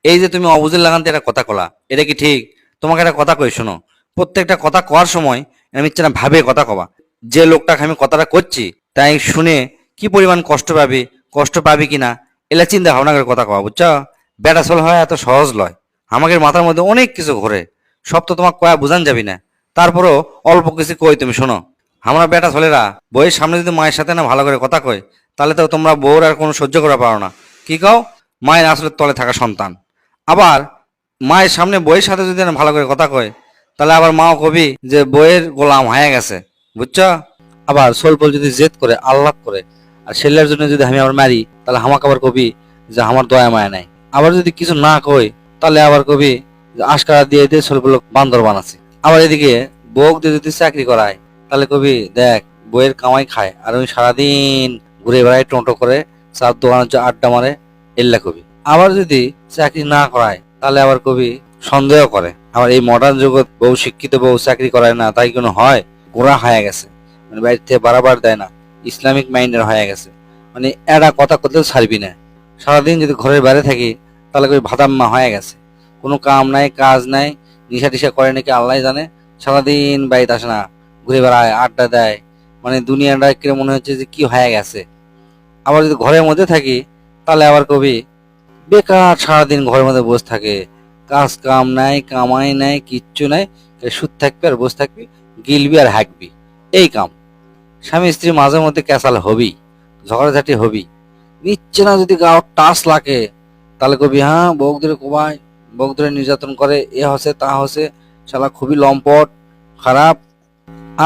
এই যে তুমি অবুঝের লাগানতে একটা কথা কলা, এটা কি ঠিক? তোমাকে একটা কথা কই শোনো, প্রত্যেকটা কথা কওয়ার সময় আমি না ভাবে কথা কবা। যে লোকটাকে আমি কথাটা করছি তাই শুনে কি পরিমাণ কষ্ট পাবি, কষ্ট পাবি কিনা, এলা চিন্তা ভাবনা করে কথা কবা, বুঝছো? বেটা চল হয় এত সহজ লয়। আমাদের মাথার মধ্যে অনেক কিছু ঘোরে, সব তো তোমাকে কয়া বোঝান যাবি না। তারপরও অল্প কিছু কই, তুমি শোনো। আমরা বেটা ছেলেরা বইয়ের সামনে যদি মায়ের সাথে না ভালো করে কথা কই, তাহলে তো তোমরা বউর আর কোনো সহ্য করা পারো না। কি কও? মায়ের আসলের তলে থাকা সন্তান। আবার মায়ের সামনে বইয়ের সাথে যদি না ভালো করে কথা কয়, তাহলে আবার মাও কবি যে বইয়ের গোলাম হয়ে গেছে, বুঝছো? আবার সোলপল যদি জেদ করে আল্লাহ করে আর ছেলের জন্য যদি আমি আবার মারি, তাহলে আমাকে আবার কবি যে আমার দয়া মায়া নাই। আবার যদি কিছু না কই, তাহলে আবার কবি যে আশকারা দিয়ে দিয়ে সোলপল বান্দর বানাচ্ছে। আবার এদিকে বউক দিয়ে যদি চাকরি করায়, তাহলে কবি দেখ বইয়ের কামাই খায় আর ওই সারাদিন ঘুরে বেড়ায়, টোটো করে, চার দোকান হচ্ছে আড্ডা মারে, এল্লা কবি। আবার যদি চাকরি না করায়, তাহলে আবার কবি সন্দেহ করে। আবার এই মডার্ন জগৎ বউ শিক্ষিত বউ চাকরি করায় না তাই কোনো হয়? গোড়া হয়ে গেছে, মানে বাইরে থেকে বারাবার দেয় না, ইসলামিক মাইন্ডের হয়ে গেছে। মানে এরা কথা করতেও ছাড়বি না। সারাদিন যদি ঘরের বাইরে থাকি, তাহলে কবি ভাদাম্মা হয়ে গেছে, কোনো কাম নাই কাজ নাই, নিশা টিশা করে নাকি আল্লাহ জানে। সারাদিন বাড়িতে আসে না, ঘুরে বেড়ায়, আড্ডা দেয়, মানে দুনিয়াটা কিরম মনে হচ্ছে যে কি হয়ে গেছে। আবার যদি ঘরের মধ্যে থাকি, তাহলে আবার কবি বেকার সারাদিন ঘরের মধ্যে বসে থাকে, কাজ কাম নাই, কামাই নাই, কিচ্ছু নাই, খালি সুদ থাকবি আর বসে থাকবি, গিলবি আর হাঁকবি, এই কাম। স্বামী স্ত্রী মাঝে মধ্যে ক্যাসাল হবি, ঝগড়াঝাটি হবি, নিচ্ছে না যদি গাও টাস লাগে, তাহলে কবি হ্যাঁ বউক ধরে কোবায়, বউক ধরে নির্যাতন করে, এ হসে তা হসে, শালা খুবই লম্পট, খারাপ।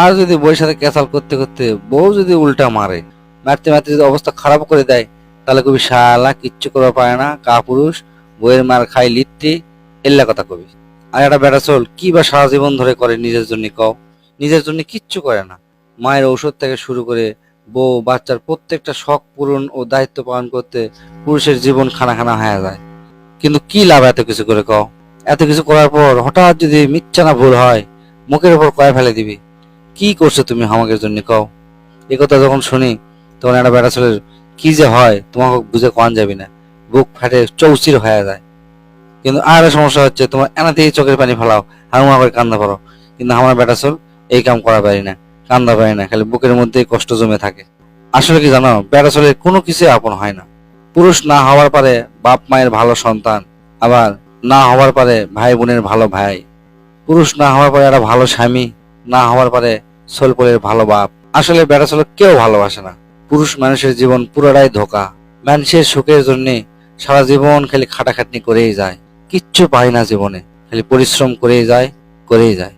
আর যদি বউয়ের সাথে ক্যাসাল করতে করতে বউ যদি উল্টা মারে, মারতে মারতে যদি অবস্থা খারাপ করে দেয়, তাহলে কবি শালা কিচ্ছু করতে পারে না, কাপুরুষ, বইয়ের মার খাই লিট্টি, এল্লা কথা কবি। আর একটা বেটা চল কি বা সারা জীবন ধরে করে নিজের জন্য, কও? নিজের জন্য কিচ্ছু করে না। মায়ের ঔষধ থেকে শুরু করে বউ বাচ্চার প্রত্যেকটা শখ পূরণ ও দায়িত্ব পালন করতে পুরুষের জীবন খানা খানা হয়ে যায়। কিন্তু কি লাভ এত কিছু করে, কও? এত কিছু করার পর হঠাৎ যদি মিথ্যা না ভুল হয়, মুখের উপর কয়ে ফেলে দিবি, কি করছো তুমি আমাদের জন্য, কও? এই কথা যখন শুনি, তখন একটা বেটা ছেলের কি যে হয় তোমাকে বুঝে কোয়ান যাবি না, বুক ফাটে চৌচির হয়ে যায়। কিন্তু আর সমস্যা হচ্ছে, তোমার এনাতেই চোখের পানি ফেলাও, হাউমা করে কান্দা পারো, কিন্তু আমার বেটা চল এই কাম করা পারি না, কান্দা পারি না, খালি বুকের মধ্যেই কষ্ট জমে থাকে। আসলে কি জানো, বেটা ছেলের কোনো কিছুই আপন হয় না। পুরুষ না হওয়ার পারে বাপ মায়ের ভালো সন্তান, আবার না হওয়ার পারে ভাই বোনের ভালো ভাই, পুরুষ না হওয়ার পরে একটা ভালো স্বামী, না হওয়ার পরে সোলপলের ভালো বাপ। আসলে বেটা ছেলে কেউ ভালোবাসে না। পুরুষ মানুষের জীবন পুরোটাই ধোঁকা। মানুষের সুখের জন্য সারা জীবন খালি খাটাখাটনি করেই যায়, কিচ্ছু পায় না জীবনে, খালি পরিশ্রম করেই যায়, করেই যায়।